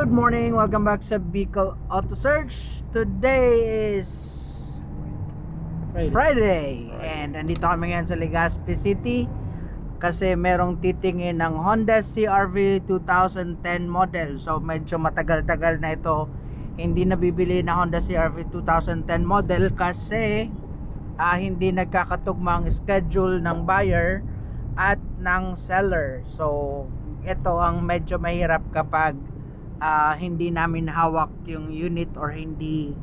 Good morning, welcome back sa Bicol Auto Search. Today is Friday and andito kami ngayon sa Legazpi City kasi merong titingin ng Honda CR-V 2010 model. So medyo matagal-tagal na ito hindi nabibili na Honda CR-V 2010 model kasi hindi nagkakatugma ang schedule ng buyer at ng seller. So ito ang medyo mahirap kapag hindi namin hawak yung unit or hindi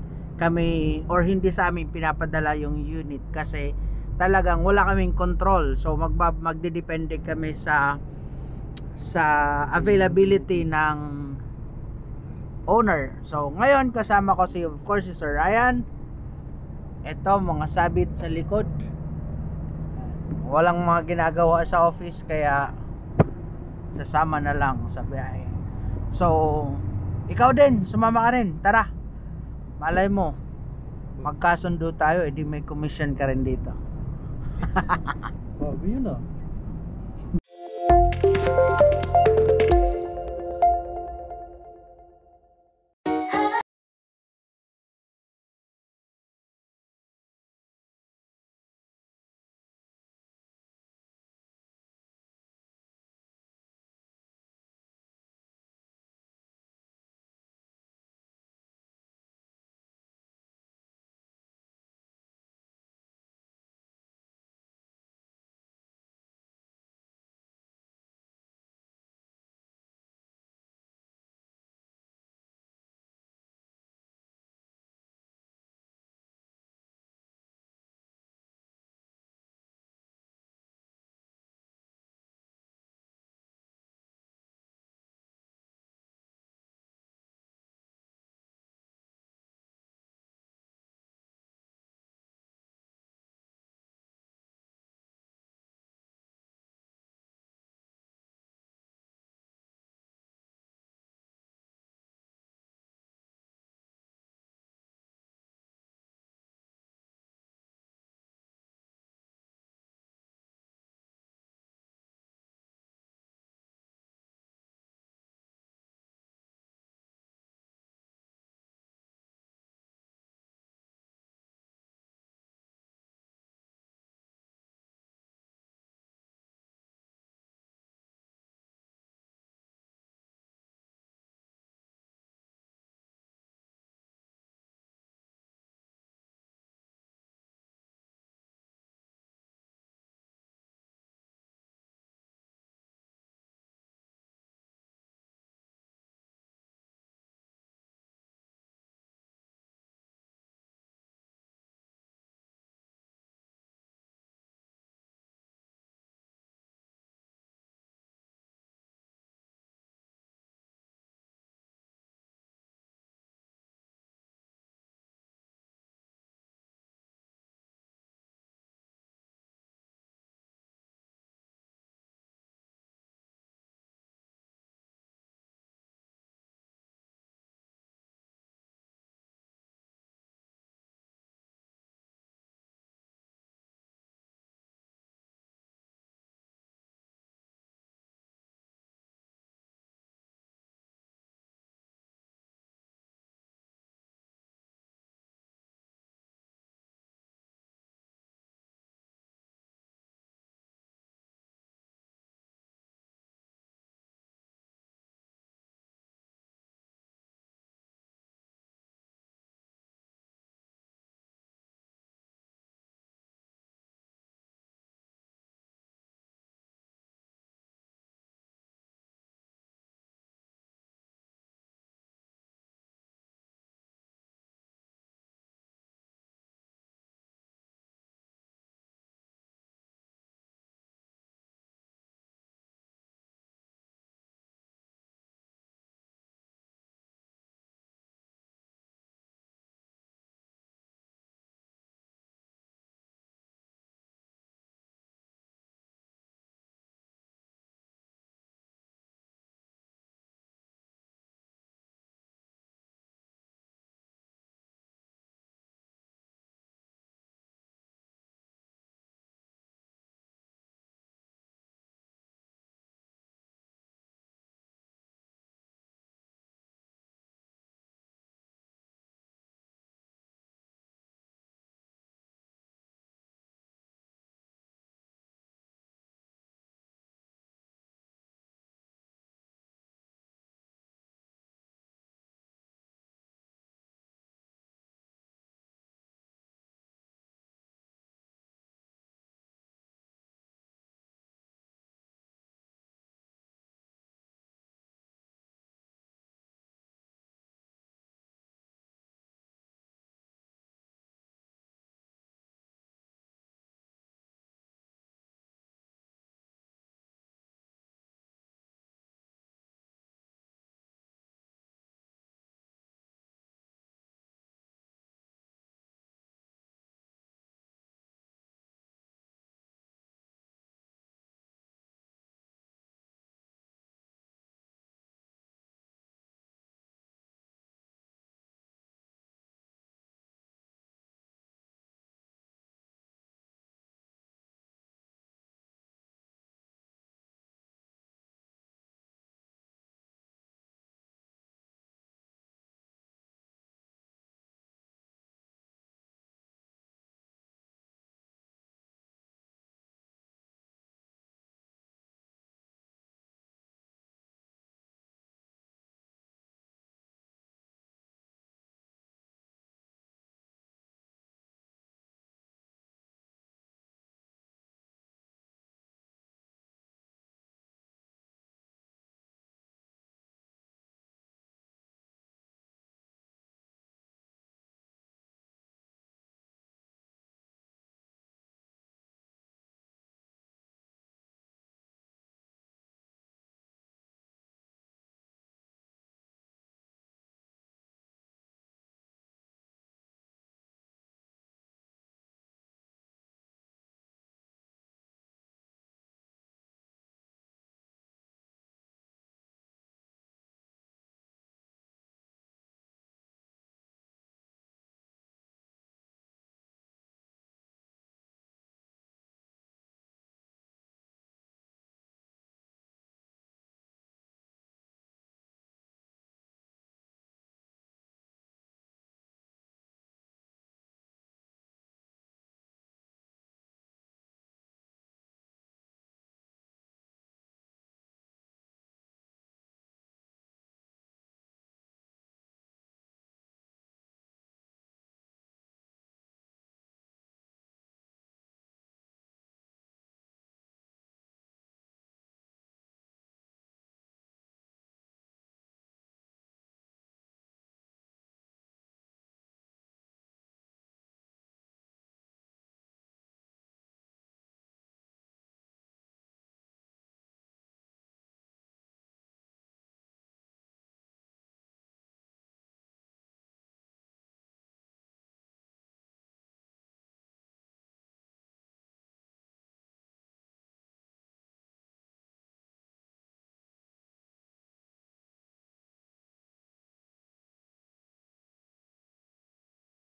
sa amin pinapadala yung unit kasi talagang wala kaming control. So magdedepende kami sa availability ng owner. So ngayon kasama ko of course si Sir Ryan. Ito mga sabit sa likod, walang mga ginagawa sa office kaya sasama na lang sa biyahe. So ikaw din, sumama ka rin, tara, malay mo magkasundo tayo, edi may commission ka rin dito. Bago yun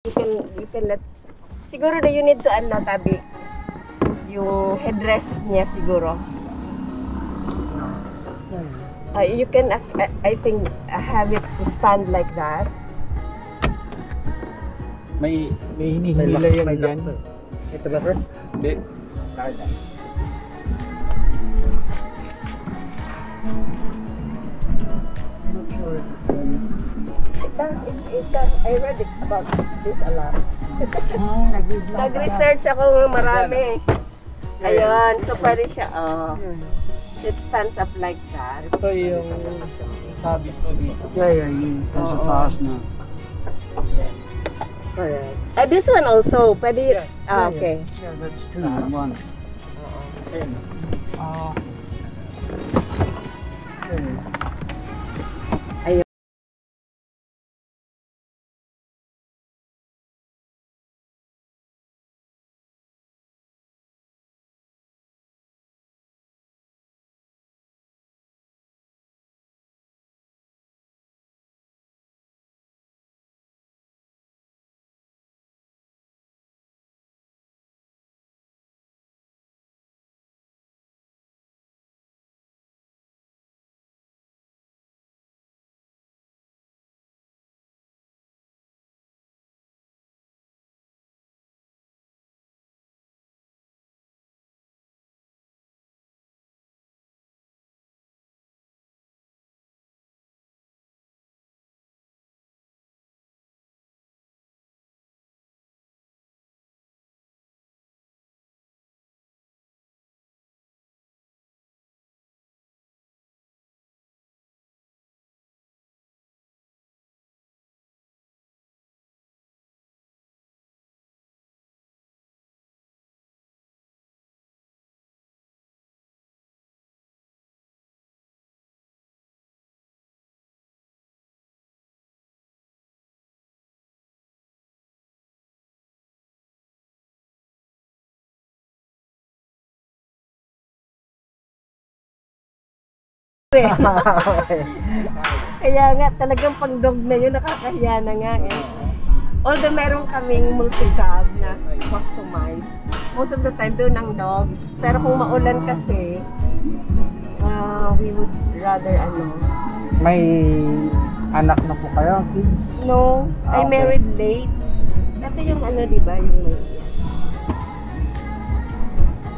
You can let, siguro na you need to tabi, yung headrest niya siguro. You can, I think, have it to stand like that. May hinihila yan dyan. Ito ba, sir? Hindi. It does. I read it about this a lot. Nag-research ako marami. Ayun, so pwede siya, it stands up like that. Ito yung sabit ko dito. Yeah, yung Nasa taas na. This one also, pwede, okay. Yeah, that's 2 in 1. Ayun. Kaya nga, talagang pang-dog na yun, nakakahiya na nga eh. Although meron kaming multi-cab na customized, most of the time doon ang dogs. Pero kung maulan kasi, we would rather May anak na po kayo, kids? No, I Okay. married late. Ito yung di ba, yung may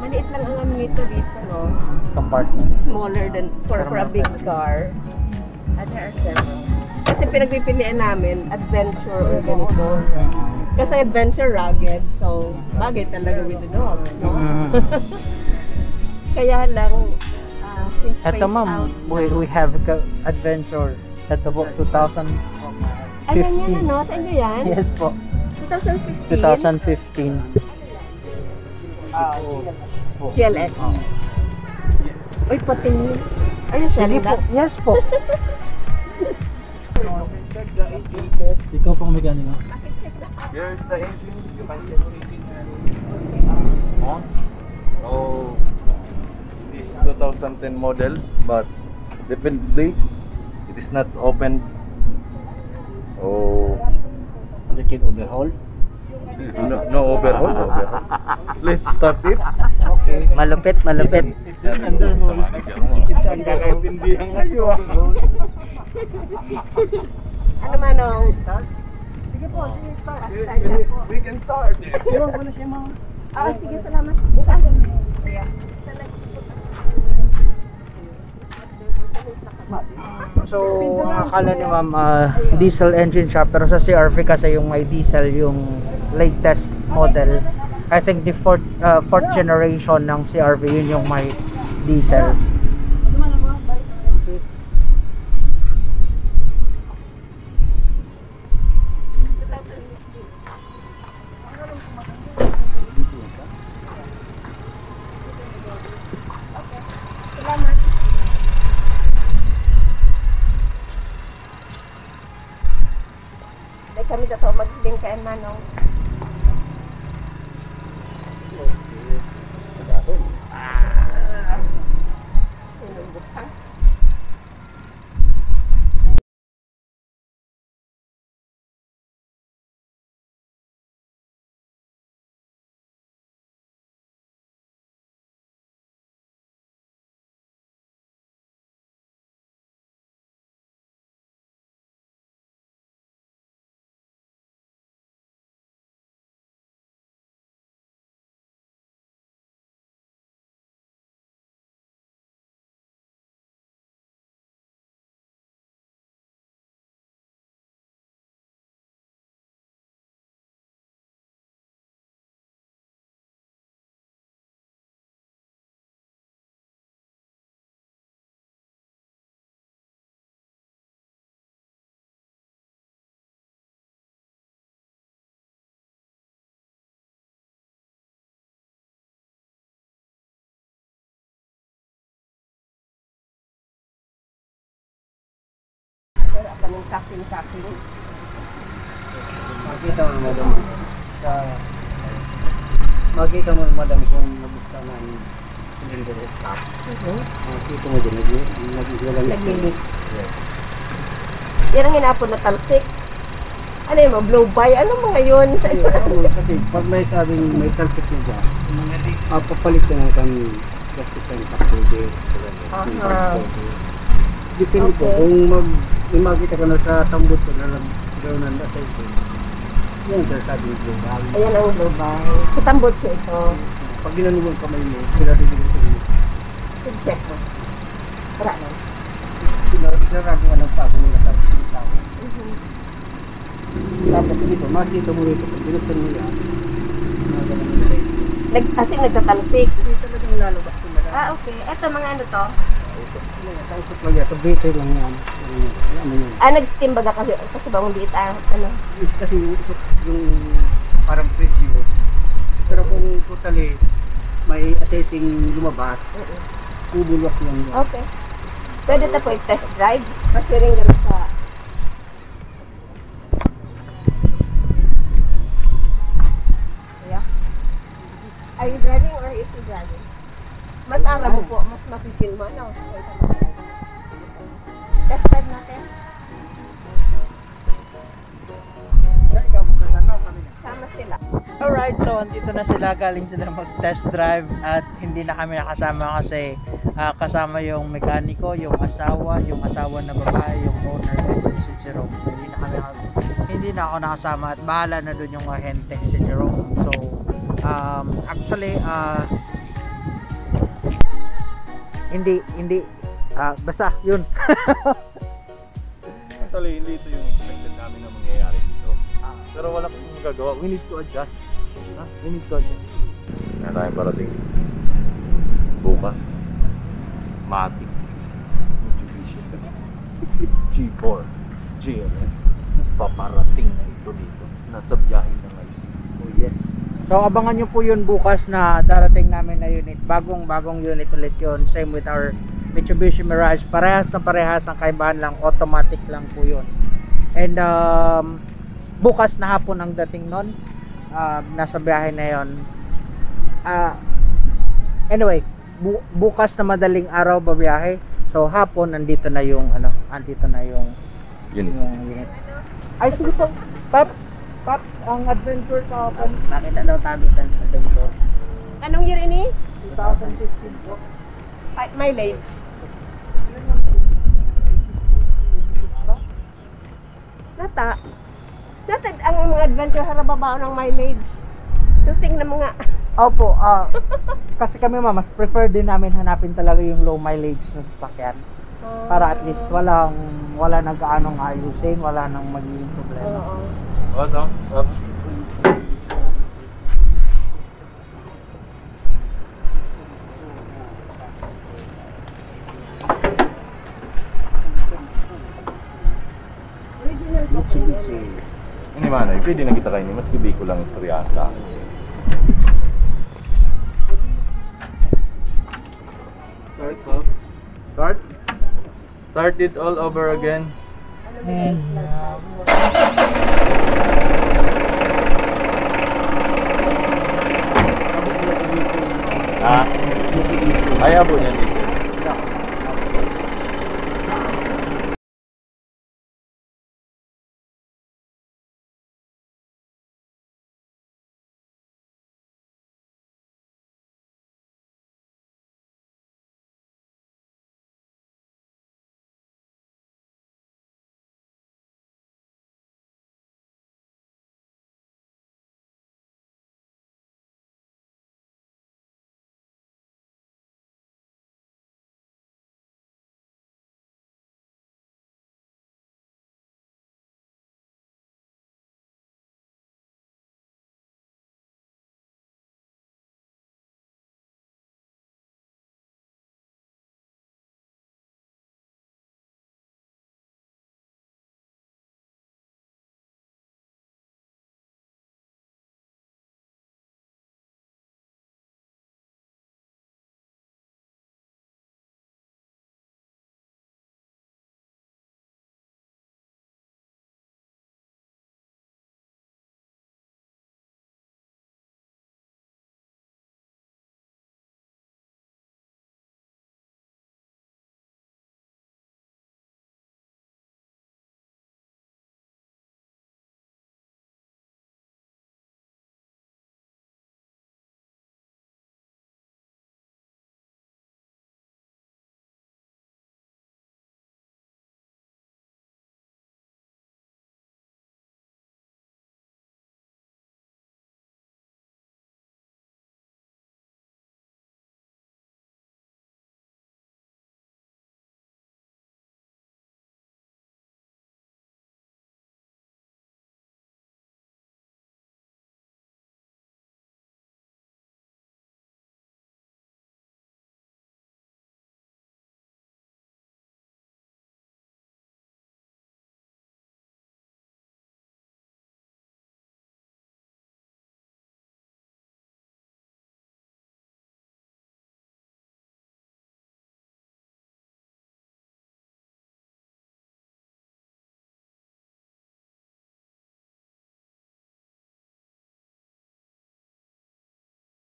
maliit lang ang nito dito, no? Compartment. Smaller than for a big car. At there are several. Kasi pinagpipilian namin, adventure or ganito. Kasi adventure rugged, so bagay talaga with the dogs, no? Kaya lang, since Ito phased ma'am, out, we have adventure. Ito po, 2015. ano yan, ano? Saan nyo yan? Yes po, 2015? 2015. GLS. Uy, patingin. Are you Sige selling po, that? yes po. Ikaw pang mekaniko. Here's the engine. You can check on. Oh, this is 2010 model, but definitely it is not open. Oh, Legit overhaul. no overhaul. Let's start it. Malupit. It's underhaul. It's underhaul. Ano man, no? Sige po, sige, start. We can start. Sige, salamat. Bukas. So, ang akala ni ma'am, diesel engine siya, pero sa CRV kasi yung may diesel, yung latest model. I think the fourth generation ng CRV, yun yung may diesel. Salamat. Dahil kami dito mag-link kay Manong. Wala ka ng sakin-sakin. Makita mo madam sa makita mo madam kung nabuksan na yung cylinder stop. Makita mo din nag-iwalang Naglilit. Yan ang hinapon na talsik. Ano yun, blow by? Ano mga yun? Kasi pag may sabing may talsik na dyan, papalit na lang kami plastic and pakpwede. Aha. Depende po Okay. kung may makita ka na sa tambot ko na lang gawin na sa ito. Yan ang sabi ng global. Ayan ang blow by. Katambot siya ito. Pag ginanuman kamay mo, sila din yung sabi. Check mo. Para na. Sila rin ang sabi nila sa tao. Tapos dito, makita mo ito, pag binuksan mo yan, magalang mo sa ito. Kasi nagtatalsik. Hindi talagang lalabas ko na lang. Ah, okay. Eto, mga ano to? Sa usap lang yan, sa baker lang yan. Ano yun? Nag-steam baga kasi bang liit ano? Kasi yung usap yung parang presyo. Pero kung totally may setting lumabas, bubulwak lang yan. Okay. Pwede ito po i-test drive. Kasi rin gano'n sa... Yeah. Are you driving or is he driving? Mas ara mo po, mas mapipil mo, ano? Test drive natin. Sama sila. Alright, so andito na sila, galing sila mag-test drive at hindi na kami nakasama kasi kasama yung mekaniko, yung asawa na babae, yung owner nito si Jerome. So, hindi na ako nakasama at bahala na dun yung ahente si Jerome. So actually hindi basta yun. Actually, hindi ito yung expected namin na mangyayari dito. Pero wala kang magagawa. We need to adjust. We need to adjust. Meron tayong parating. Bukas. Matic. Mitsubishi. G4. GLS. Paparating na ito dito. Nasa biyahe na ngayon. Oh, yes. So abangan nyo po yun bukas na darating namin na unit. Bagong unit ulit yun. Same with our Mitsubishi Mirage. Parehas ang kaibahan lang. Automatic lang po yun. And bukas na hapon ang dating nun. Nasa biyahe na yun. Anyway, bukas na madaling araw babiyahe. So hapon nandito na yung unit. Ay sige po. Paps, ang adventure kahapon. Makita daw tabi sa adventure. Anong year ini? 2015 po. Mileage. Nata ang mga adventure harababaw ng mileage. Susing na mga... Opo, kasi kami mas prefer din namin hanapin talaga yung low mileage na sasakyan. Para at least wala nang gaanong ayusin, wala nang magiging problema. Oo. What's up? Original pa po yan. Ini mana? Pwede na kita kainin. Mas kibi ko lang istoryata. Start, Bob. Start? Start it all over again. And, Ah, ay abo niyan dito.